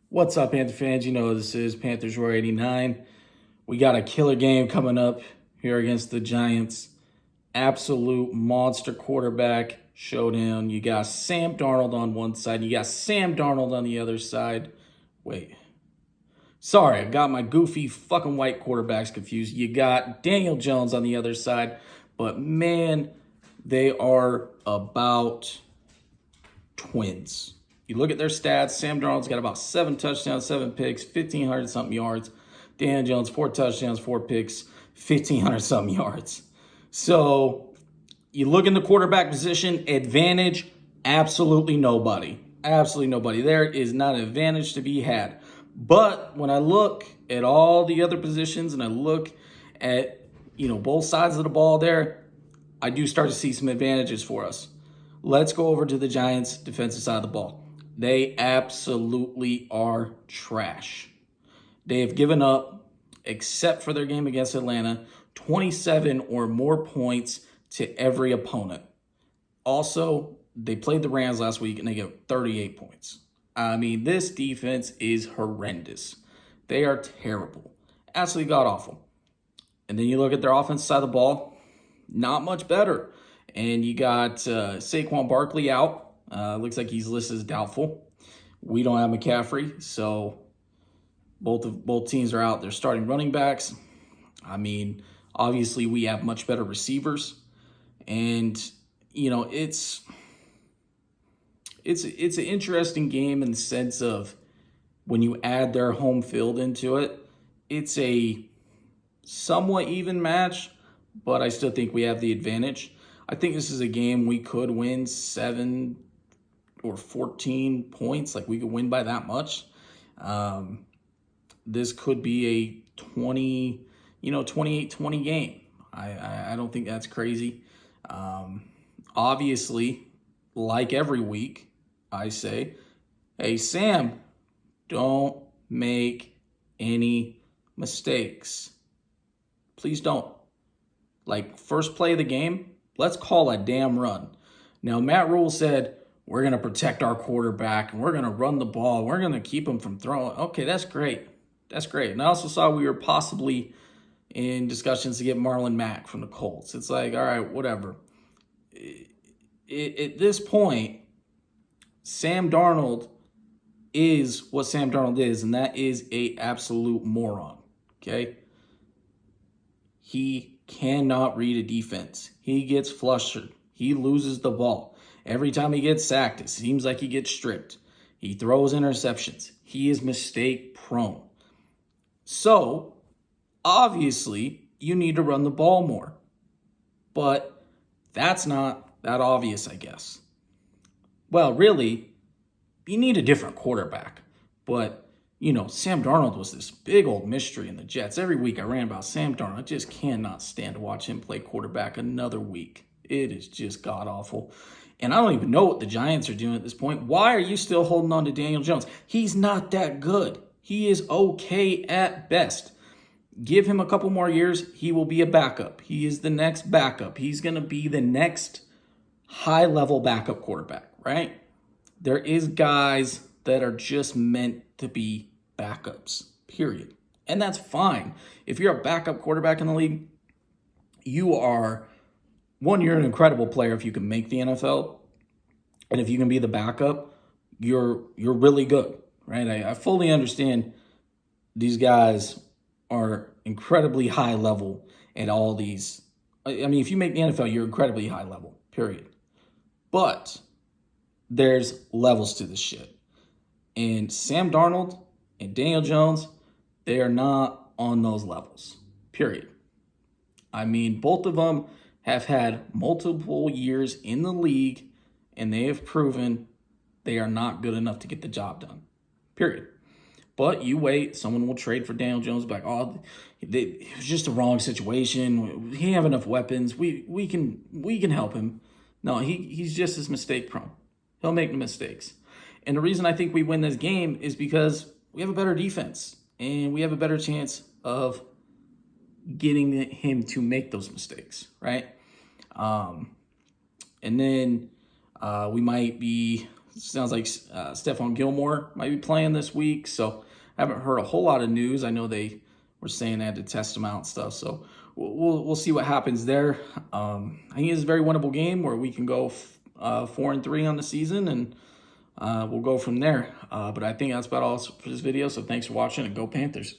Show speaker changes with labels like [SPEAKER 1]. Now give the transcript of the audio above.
[SPEAKER 1] What's up, Panther fans? You know this is Panthers Roar 89. We got a killer game coming up here against the Giants. Absolute monster quarterback showdown. You got Sam Darnold on one side. You got Sam Darnold on the other side. Wait. Sorry, I got my goofy fucking white quarterbacks confused. You got Daniel Jones on the other side. But man, they are about twins. You look at their stats. Sam Darnold's got about 7 touchdowns, 7 picks, 1,500 something yards. Daniel Jones, 4 touchdowns, 4 picks, 1,500 something yards. So you look in the quarterback position, advantage, absolutely nobody. Absolutely nobody. There is not an advantage to be had. But when I look at all the other positions and I look at, both sides of the ball there, I do start to see some advantages for us. Let's go over to the Giants' defensive side of the ball. They absolutely are trash. They have given up, except for their game against Atlanta, 27 or more points to every opponent. Also, they played the Rams last week and they got 38 points. I mean, this defense is horrendous. They are terrible. Absolutely god-awful. And then you look at their offensive side of the ball, not much better. And you got Saquon Barkley out. Looks like he's listed as doubtful. We don't have McCaffrey, so both teams are out. They're starting running backs. I mean, obviously we have much better receivers, and it's an interesting game in the sense of when you add their home field into it. It's a somewhat even match, but I still think we have the advantage. I think this is a game we could win 7 or 14 points. Like, we could win by that much. This could be a 28-20 game. I don't think that's crazy. Obviously, like every week, I say, hey, Sam, don't make any mistakes. Please don't. Like, first play of the game, let's call a damn run. Now, Matt Rule said, we're going to protect our quarterback, and we're going to run the ball. We're going to keep him from throwing. Okay, that's great. That's great. And I also saw we were possibly in discussions to get Marlon Mack from the Colts. It's like, all right, whatever. At this point, Sam Darnold is what Sam Darnold is, and that is a absolute moron, okay? He cannot read a defense. He gets flustered. He loses the ball. Every time he gets sacked, it seems like he gets stripped. He throws interceptions. He is mistake prone. So, obviously, you need to run the ball more. But that's not that obvious, I guess. Well, really, you need a different quarterback. But Sam Darnold was this big old mystery in the Jets. Every week I ran about Sam Darnold. I just cannot stand to watch him play quarterback another week. It is just god-awful. And I don't even know what the Giants are doing at this point. Why are you still holding on to Daniel Jones? He's not that good. He is okay at best. Give him a couple more years, he will be a backup. He is the next backup. He's going to be the next high-level backup quarterback, right? There is guys that are just meant to be backups, period. And that's fine. If you're a backup quarterback in the league, you're an incredible player if you can make the NFL. And if you can be the backup, you're really good, right? I fully understand these guys are incredibly high level at all these. I mean, if you make the NFL, you're incredibly high level, period. But there's levels to this shit. And Sam Darnold and Daniel Jones, they are not on those levels, period. I mean, both of them have had multiple years in the league, and they have proven they are not good enough to get the job done, period. But you wait, someone will trade for Daniel Jones back. Oh, it was just a wrong situation. He didn't have enough weapons. We can help him. No, he's just as mistake prone. He'll make mistakes. And the reason I think we win this game is because we have a better defense and we have a better chance of getting him to make those mistakes, right? And then we might be sounds like Stephon Gilmore might be playing this week. So I haven't heard a whole lot of news. I know they were saying they had to test him out and stuff. So we'll see what happens there. I think it's a very winnable game where we can go 4-3 on the season, and we'll go from there. But I think that's about all for this video. So thanks for watching, and go Panthers.